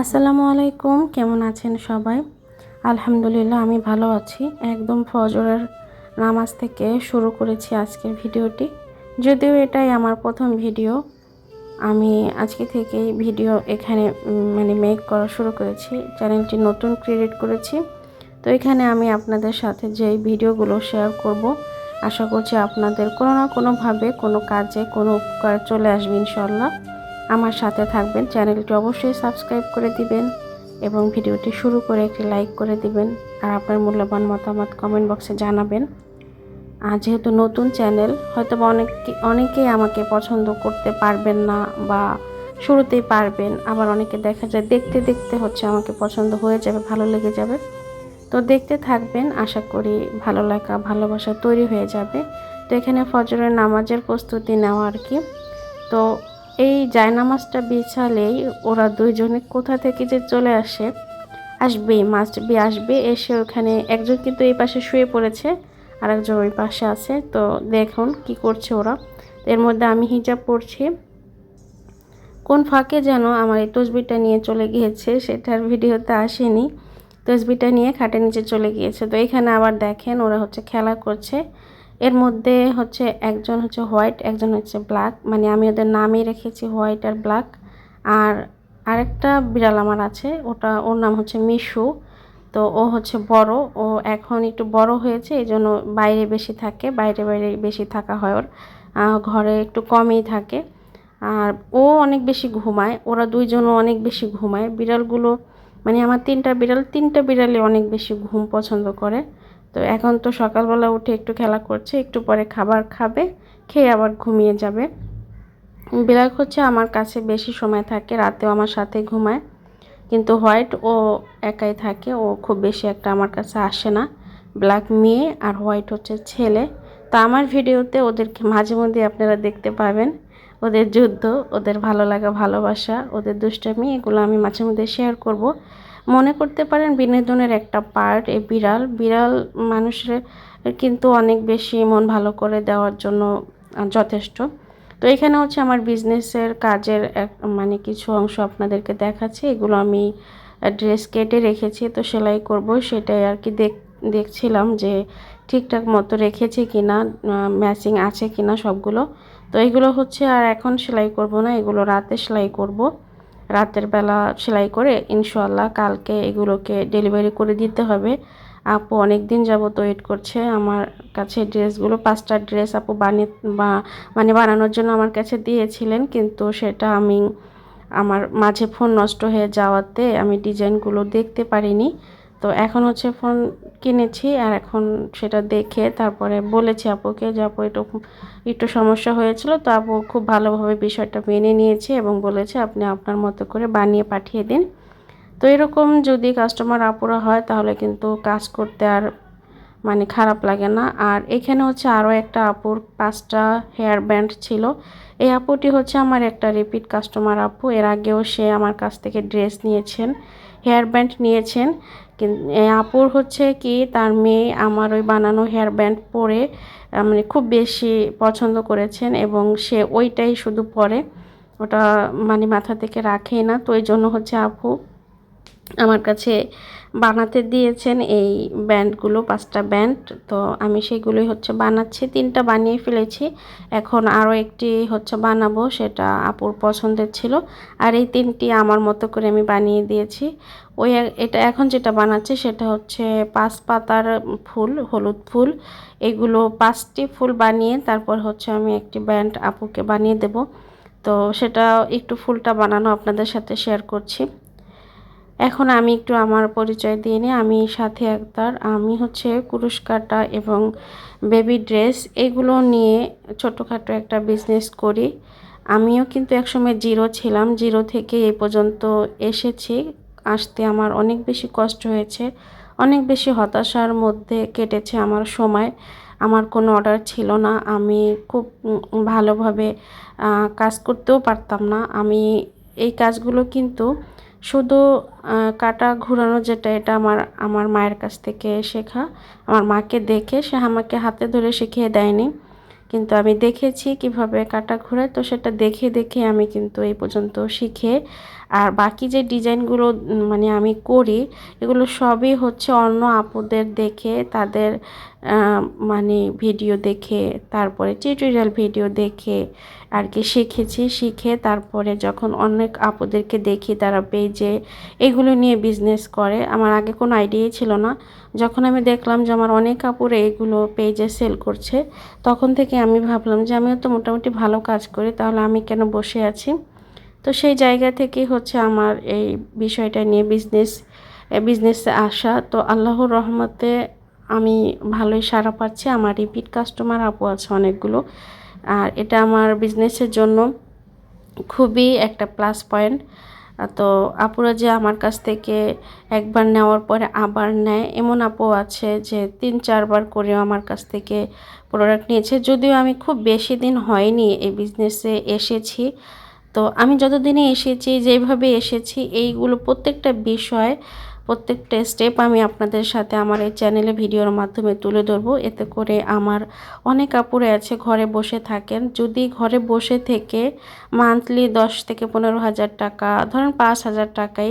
আসসালামু আলাইকুম, কেমন আছেন সবাই? আলহামদুলিল্লাহ আমি ভালো আছি। একদম ফজরের নামাজ থেকে শুরু করেছি আজকের ভিডিওটি। যদিও এটাই আমার প্রথম ভিডিও, আমি আজকে থেকেই ভিডিও এখানে মেক করা শুরু করেছি। চ্যানেলটি নতুন ক্রিয়েট করেছি। তো এখানে আমি আপনাদের সাথে যেই ভিডিওগুলো শেয়ার করব, আশা করছি আপনাদের কোনো না কোনোভাবে কোনো কাজে কোনো উপকার চলে আসবে ইনশাল্লাহ। আমার সাথে থাকবেন, চ্যানেলটি অবশ্যই সাবস্ক্রাইব করে দিবেন এবং ভিডিওটি শুরু করে একটি লাইক করে দিবেন। আর আপনার মূল্যবান মতামত কমেন্ট বক্সে জানাবেন। আর যেহেতু নতুন চ্যানেল, হয়তো অনেকেই আমাকে পছন্দ করতে পারবেন না বা শুরুতেই পারবেন, আবার অনেকে দেখা যায় দেখতে দেখতে আমাকে পছন্দ হয়ে যাবে, ভালো লেগে যাবে। তো দেখতে থাকবেন, আশা করি ভালো লাগা ভালোবাসা তৈরি হয়ে যাবে। তো এখানে ফজরের নামাজের প্রস্তুতি নেওয়া আর কি। তো এই জায়নামাজটা বিছালেই ওরা দুইজনে কোথা থেকে যে চলে আসবেই, মাস্ট বি আসবে। এসে ওখানে একজন কিন্তু এই পাশে শুয়ে পড়েছে, আর একজন ওই পাশে আছে। তো দেখুন কি করছে ওরা। এর মধ্যে আমি হিজাব পরছি। কোন ফাঁকে যেন আমার এই তসবিটা নিয়ে চলে গিয়েছে, সেটার ভিডিওতে আসেনি। তসবিটা নিয়ে খাটের নিচে চলে গিয়েছে। তো এখানে আবার দেখেন ওরা খেলা করছে। এর মধ্যে একজন হোয়াইট, একজন ব্ল্যাক, মানে আমি ওদের নামই রেখেছি হোয়াইট আর ব্ল্যাক। আর আরেকটা বিড়াল আমার আছে, ওর নাম মিশু। তো ও বড়, ও এখন একটু বড় হয়েছে, এই জন্য বাইরে বেশি থাকে, বাইরে বাইরে বেশি থাকা হয় ওর, ঘরে একটু কমই থাকে। আর ও অনেক বেশি ঘুমায়, ওরা দুইজনও অনেক বেশি ঘুমায়। বিড়ালগুলো মানে আমার তিনটা বিড়ালই অনেক বেশি ঘুম পছন্দ করে। তো এখন তো সকালবেলা উঠে একটু খেলা করছে, একটু পরে খাবার খাবে, খেয়ে আবার ঘুমিয়ে যাবে। বিড়াল আমার কাছে বেশি সময় থাকে, রাতেও আমার সাথে ঘুমায়। কিন্তু হোয়াইট ও একাই থাকে, ও খুব বেশি একটা আমার কাছে আসে না। ব্ল্যাক মেয়ে আর হোয়াইট ছেলে। তো আমার ভিডিওতে ওদেরকে মাঝে মধ্যে আপনারা দেখতে পাবেন, ওদের যুদ্ধ, ওদের ভালো লাগা ভালোবাসা, ওদের দুষ্টামি, এগুলো আমি মাঝে মধ্যে শেয়ার করব। মনে করতে পারেন বিনোদনের একটা পার্ট। এই বিড়াল মানুষের কিন্তু অনেক বেশি মন ভালো করে দেওয়ার জন্য যথেষ্ট। তো এখানে আমার বিজনেসের কাজের কিছু অংশ আপনাদেরকে দেখাচ্ছি। এগুলো আমি ড্রেস কেটে রেখেছি, তো সেলাই করব, সেটাই আর কি দেখছিলাম যে ঠিকঠাক মতো রেখেছি কিনা, ম্যাচিং আছে কিনা সবগুলো। তো এগুলো আর এখন সেলাই করব না, এগুলো রাতে সেলাই করব। রাতের বেলা সেলাই করে ইনশাআল্লাহ কালকে এগুলোকে ডেলিভারি করে দিতে হবে। আপু অনেক দিন যাবত ওয়েট করছে আমার কাছে। ড্রেসগুলো 5টা ড্রেস আপু বানানোর জন্য আমার কাছে দিয়েছিলেন, কিন্তু সেটা আমার মাঝে ফোন নষ্ট হয়ে যাওয়াতে আমি ডিজাইনগুলো দেখতে পারিনি। তো এখন ফোন কিনেছি, আর এখন সেটা দেখে তারপরে বলেছি আপুকে যে আপু একটু সমস্যা হয়েছিল। তো আপু খুব ভালোভাবে বিষয়টা মেনে নিয়েছে এবং বলেছে আপনি আপনার মতো করে বানিয়ে পাঠিয়ে দিন। তো এরকম যদি কাস্টমার আপুরা হয় তাহলে কিন্তু কাজ করতে আর খারাপ লাগে না। আর এখানে আরও একটা আপুর 5টা হেয়ার ব্যান্ড ছিল। এই আপুটি আমার একটা রিপিট কাস্টমার আপু, এর আগেও সে আমার কাছ থেকে ড্রেস নিয়েছেন, হেয়ার ব্যান্ড নিয়েছেন। কিন্তু এই আপুর কি তার মেয়ে আমার ওই বানানো হেয়ার ব্যান্ড পরে খুব বেশি পছন্দ করেছেন এবং সে ওইটাই শুধু পরে, ওটা মাথা থেকে রাখেই না। তো এই জন্য আপু আমার কাছে বানাতে দিয়েছেন এই ব্যান্ডগুলো, 5টা ব্যান্ড। তো আমি সেগুলোই বানাচ্ছি, 3টা বানিয়ে ফেলেছি। এখন আরও একটি বানাবো, সেটা আপুর পছন্দের ছিল। আর এই 3টি আমার মতো করে আমি বানিয়ে দিয়েছি। এটা এখন যেটা বানাচ্ছি সেটা 5 পাতার ফুল, হলুদ ফুল। এগুলো 5টি ফুল বানিয়ে তারপর আমি একটি ব্যান্ড আপুকে বানিয়ে দেব। তো সেটা একটু ফুলটা বানানো আপনাদের সাথে শেয়ার করছি। এখন আমি একটু আমার পরিচয় দিয়ে নিই। আমি সাথী আক্তার, আমি কুরুশ কাটা এবং বেবি ড্রেস এগুলো নিয়ে ছোটোখাটো একটা বিজনেস করি। আমিও কিন্তু একসময় জিরো ছিলাম, জিরো থেকে এই পর্যন্ত এসেছি। আসতে আমার অনেক বেশি কষ্ট হয়েছে, অনেক বেশি হতাশার মধ্যে কেটেছে আমার সময়। আমার কোনো অর্ডার ছিল না, আমি খুব ভালোভাবে কাজ করতেও পারতাম না। আমি এই কাজগুলো কিন্তু শুধু কাটা ঘোরানো যেটা, এটা আমার মায়ের কাছ থেকে শেখা। আমার মাকে দেখে সে আমাকে হাতে ধরে শিখিয়ে দেয়নি, কিন্তু আমি দেখেছি কিভাবে কাটা ঘোরায়, তো সেটা দেখে দেখে আমি কিন্তু এই পর্যন্ত শিখে, আর বাকি যে ডিজাইনগুলো মানে আমি করি এগুলো সবই হচ্ছে অন্য আপুদের দেখে, তাদের মানে ভিডিও দেখে, তারপরে টিউটোরিয়াল ভিডিও দেখে আর কি শিখেছি। শিখে তারপরে যখন অনেক আপুদেরকে দেখি তারা পেজে এগুলো নিয়ে বিজনেস করে, আমার আগে কোনো আইডিয়াই ছিল না। যখন আমি দেখলাম যে আমার অনেক আপুরে এগুলো পেজে সেল করছে, তখন থেকে আমি ভাবলাম যে আমিও তো মোটামুটি ভালো কাজ করি, তাহলে আমি কেন বসে আছি। তো সেই জায়গা থেকেই হচ্ছে আমার এই বিষয়টা নিয়ে বিজনেসে আসা। তো আল্লাহর রহমতে আমি ভালোই সাড়া পাচ্ছি, আমার রিপিট কাস্টমার আপু আছে অনেকগুলো। আর এটা আমার বিজনেসের জন্য খুবই একটা প্লাস পয়েন্ট। তো আপুরা যে আমার কাছ থেকে একবার নেওয়ার পরে আবার নেয়, এমন আপু আছে যে 3-4 বার করেও আমার কাছ থেকে প্রোডাক্ট নিয়েছে। যদিও আমি খুব বেশি দিন হয়নি এই বিজনেসে এসেছি, তো আমি যতদিনে এসেছি যেভাবে এসেছি এইগুলো প্রত্যেকটা বিষয়, প্রত্যেকটা স্টেপ আমি আপনাদের সাথে আমার এই চ্যানেলে ভিডিওর মাধ্যমে তুলে ধরবো। এতে করে আমার অনেক আপুরে আছে ঘরে বসে থাকেন, যদি ঘরে বসে থেকে মান্থলি 10 থেকে 15 হাজার টাকা, ধরেন 5 হাজার টাকাই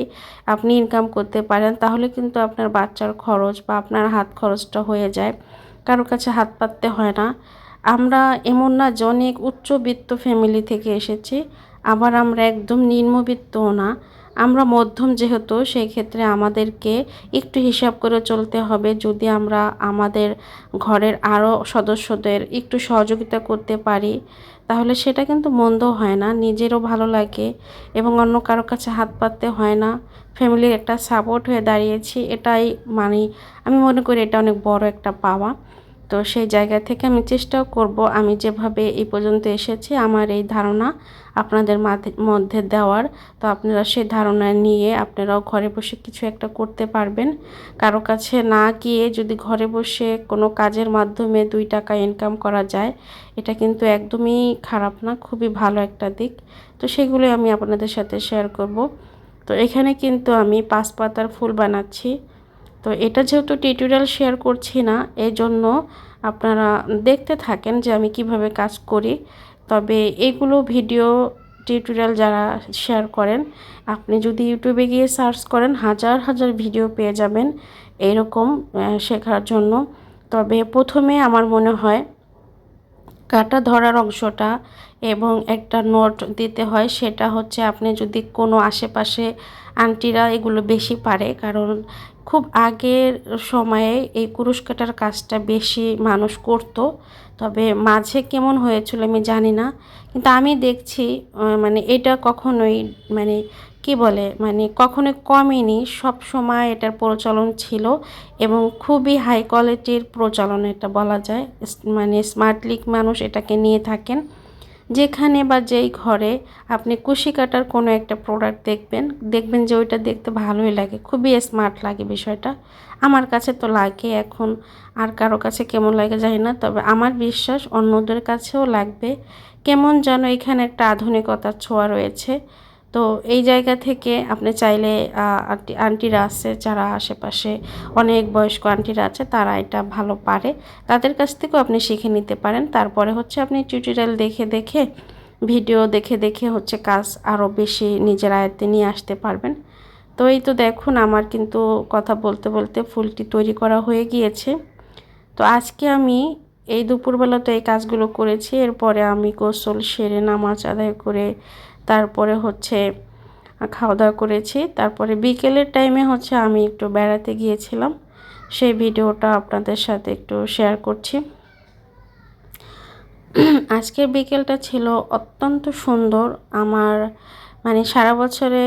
আপনি ইনকাম করতে পারেন, তাহলে কিন্তু আপনার বাচ্চার খরচ বা আপনার হাত খরচটা হয়ে যায়, কারো কাছে হাত পাততে হয় না। আমরা এমন না যে অনেক উচ্চবিত্ত ফ্যামিলি থেকে এসেছি, আবার আমরা একদম নিম্নবিত্তও না, আমরা মধ্যম যেহেতু, সেই ক্ষেত্রে আমাদেরকে একটু হিসাব করে চলতে হবে। যদি আমরা আমাদের ঘরের আরও সদস্যদের একটু সহযোগিতা করতে পারি, তাহলে সেটা কিন্তু মন্দ হয় না, নিজেরও ভালো লাগে এবং অন্য কারো কাছে হাত পাততে হয় না। ফ্যামিলির একটা সাপোর্ট হয়ে দাঁড়িয়েছি, এটাই মানে আমি মনে করি এটা অনেক বড় একটা পাওয়া। তো সেই জায়গা থেকে আমি চেষ্টাও করব আমি যেভাবে এই পর্যন্ত এসেছি আমার এই ধারণা আপনাদের মধ্যে দেওয়ার। তো আপনারা সেই ধারণা নিয়ে আপনারাও ঘরে বসে কিছু একটা করতে পারবেন। কারো কাছে না গিয়ে যদি ঘরে বসে কোনো কাজের মাধ্যমে 2 টাকা ইনকাম করা যায়, এটা কিন্তু একদমই খারাপ না, খুবই ভালো একটা দিক। তো সেগুলোই আমি আপনাদের সাথে শেয়ার করব। তো এখানে কিন্তু আমি 5 পাতার ফুল বানাচ্ছি। তো এটা যেহেতু টিউটোরিয়াল শেয়ার করছি না, এই জন্য আপনারা দেখতে থাকেন যে আমি কিভাবে কাজ করি। তবে এগুলো ভিডিও টিউটোরিয়াল যারা শেয়ার করেন, আপনি যদি ইউটিউবে গিয়ে সার্চ করেন হাজার হাজার ভিডিও পেয়ে যাবেন এরকম শেখার জন্য। তবে প্রথমে আমার মনে হয় কাটা ধরার অংশটা এবং একটা নোট দিতে হয়, সেটা হচ্ছে আপনি যদি কোনো আশেপাশে আন্টিরা এগুলো বেশি পারে, কারণ খুব আগের সময়ে এই কুরুশ কাটার কাজটা বেশি মানুষ করতো। তবে মাঝে কেমন হয়েছিল আমি জানি না, কিন্তু আমি দেখছি মানে এটা কখনোই মানে কি বলে মানে কখনোই কমেনি, সব সময় এটার প্রচলন ছিল এবং খুবই হাই কোয়ালিটির প্রচলন এটা বলা যায়। মানে স্মার্টলি মানুষ এটাকে নিয়ে থাকেন। যেখানে বা যেই ঘরে আপনি কুশি কাটার কোনো একটা প্রোডাক্ট দেখবেন যে ওইটা দেখতে ভালোই লাগে, খুবই স্মার্ট লাগে বিষয়টা। আমার কাছে তো লাগে, এখন আর কারো কাছে কেমন লাগে জানি না, তবে আমার বিশ্বাস অন্যদের কাছেও লাগবে। কেমন যেন এখানে একটা আধুনিকতার ছোঁয়া রয়েছে। তো এই জায়গা থেকে আপনি চাইলে আন্টিরা আছে যারা আশেপাশে, অনেক বয়স্ক আন্টিরা আছে, তারা এটা ভালো পারে, তাদের কাছ থেকেও আপনি শিখে নিতে পারেন। তারপরে হচ্ছে আপনি টিউটোরিয়াল দেখে দেখে, ভিডিও দেখে দেখে হচ্ছে কাজ আরও বেশি নিজের আয়ত্তে নিয়ে আসতে পারবেন। তো এই তো দেখুন আমার কিন্তু কথা বলতে বলতে ফুলটি তৈরি করা হয়ে গিয়েছে। তো আজকে আমি এই দুপুরবেলা তো এই কাজগুলো করেছি, এরপরে আমি গোসল সেরে নামাজ আদায় করে তারপরে হচ্ছে খাওয়া দাওয়া করেছি। তারপরে বিকেলের টাইমে হচ্ছে আমি একটু বেড়াতে গিয়েছিলাম, সেই ভিডিওটা আপনাদের সাথে একটু শেয়ার করছি। আজকের বিকেলটা ছিল অত্যন্ত সুন্দর। আমার মানে সারা বছরে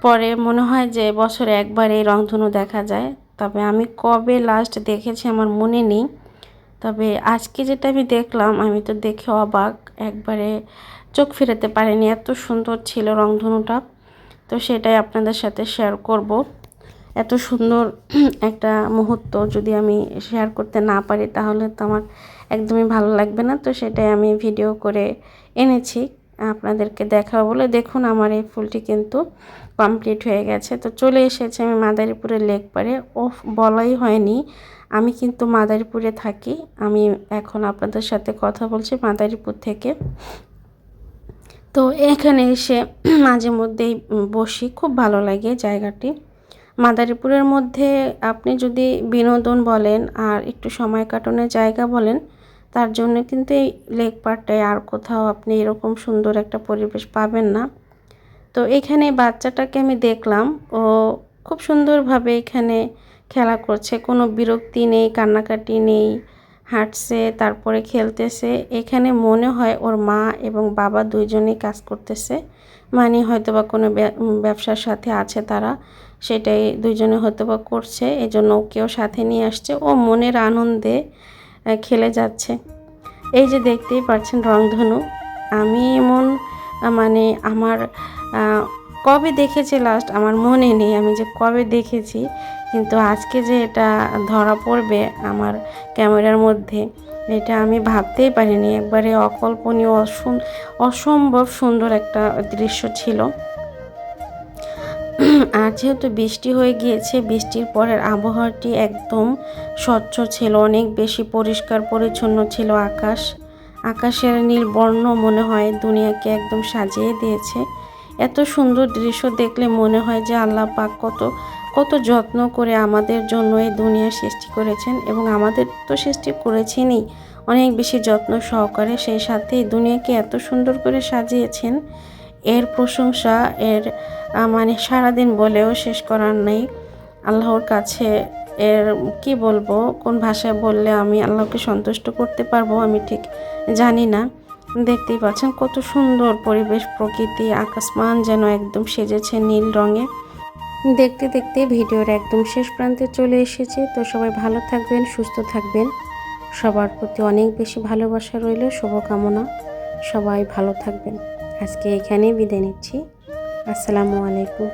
পরে মনে হয় যে বছরে একবার এই রংধনু দেখা যায়, তবে আমি কবে লাস্ট দেখেছি আমার মনে নেই। তবে আজকে যেটা আমি দেখলাম, আমি তো দেখে অবাক, একবারে চোখ ফেরাতে পারিনি, এত সুন্দর ছিল রংধনুটা। তো সেটাই আপনাদের সাথে শেয়ার করব। এত সুন্দর একটা মুহূর্ত যদি আমি শেয়ার করতে না পারি তাহলে তো আমার একদমই ভালো লাগবে না। তো সেটাই আমি ভিডিও করে এনেছি আপনাদেরকে দেখাবো বলে। দেখুন আমার এই ফুলটি কিন্তু কমপ্লিট হয়ে গেছে। তো চলে এসেছে আমি মাদারীপুরের লেক পাড়ে। বলাই হয়নি, আমি কিন্তু মাদারীপুরে থাকি। আমি এখন আপনাদের সাথে কথা বলছি মাদারীপুর থেকে। তো এখানে এসে মাঝে মধ্যেই বসি, খুব ভালো লাগে জায়গাটি। মাদারীপুরের মধ্যে আপনি যদি বিনোদন বলেন আর একটু সময় কাটানোর জায়গা বলেন, তার জন্য কিন্তু এই লেক পাড়টায় আর কোথাও আপনি এরকম সুন্দর একটা পরিবেশ পাবেন না। তো এখানে বাচ্চাটাকে আমি দেখলাম, ও খুব সুন্দরভাবে এখানে খেলা করছে, কোনো বিরক্তি নেই, কান্নাকাটি নেই, হাঁটছে, তারপরে খেলতেছে। এখানে মনে হয় ওর মা এবং বাবা দুইজনেই কাজ করতেছে, মানে হয়তোবা কোনো ব্যবসার সাথে আছে তারা, সেটাই দুইজনে হয়তোবা করছে, এজন্য ওকেও সাথে নিয়ে আসছে। ও মনের আনন্দে খেলে যাচ্ছে। এই যে দেখতেই পাচ্ছেন রংধনু, আমি এমন মানে আমার কবে দেখেছি লাস্ট আমার মনে নেই আমি যে কবে দেখেছি, কিন্তু আজকে যে এটা ধরা পড়বে আমার ক্যামেরার মধ্যে, এটা আমি ভাবতেই পারিনি। একবারে অকল্পনীয়, অসম্ভব সুন্দর একটা দৃশ্য ছিল। আর যেহেতু বৃষ্টি হয়ে গিয়েছে, বৃষ্টির পরের আবহাওয়াটি একদম স্বচ্ছ ছিল, অনেক বেশি পরিষ্কার পরিচ্ছন্ন ছিল আকাশ। আকাশের নীল বর্ণ মনে হয় দুনিয়াকে একদম সাজিয়ে দিয়েছে। এত সুন্দর দৃশ্য দেখলে মনে হয় যে আল্লাহ পাক কত যত্ন করে আমাদের জন্য এই দুনিয়া সৃষ্টি করেছেন, এবং আমাদের তো সৃষ্টি করেছেনই অনেক বেশি যত্ন সহকারে, সেই সাথে এই দুনিয়াকে এত সুন্দর করে সাজিয়েছেন। এর প্রশংসা মানে সারাদিন বলেও শেষ করার নেই আল্লাহর কাছে। এর কি বলবো, কোন ভাষায় বললে আমি আল্লাহকে সন্তুষ্ট করতে পারবো আমি ঠিক জানি না। দেখতেই পাচ্ছেন কত সুন্দর পরিবেশ, প্রকৃতি, আকাশমান যেন একদম সেজেছে নীল রঙে। দেখতে দেখতে ভিডিওর একদম শেষ প্রান্তে চলে এসেছে। তো সবাই ভালো থাকবেন, সুস্থ থাকবেন, সবার প্রতি অনেক বেশি ভালোবাসা রইল, শুভকামনা। সবাই ভালো থাকবেন। আজকে এখানেই বিদায় নিচ্ছি। আসসালামু আলাইকুম।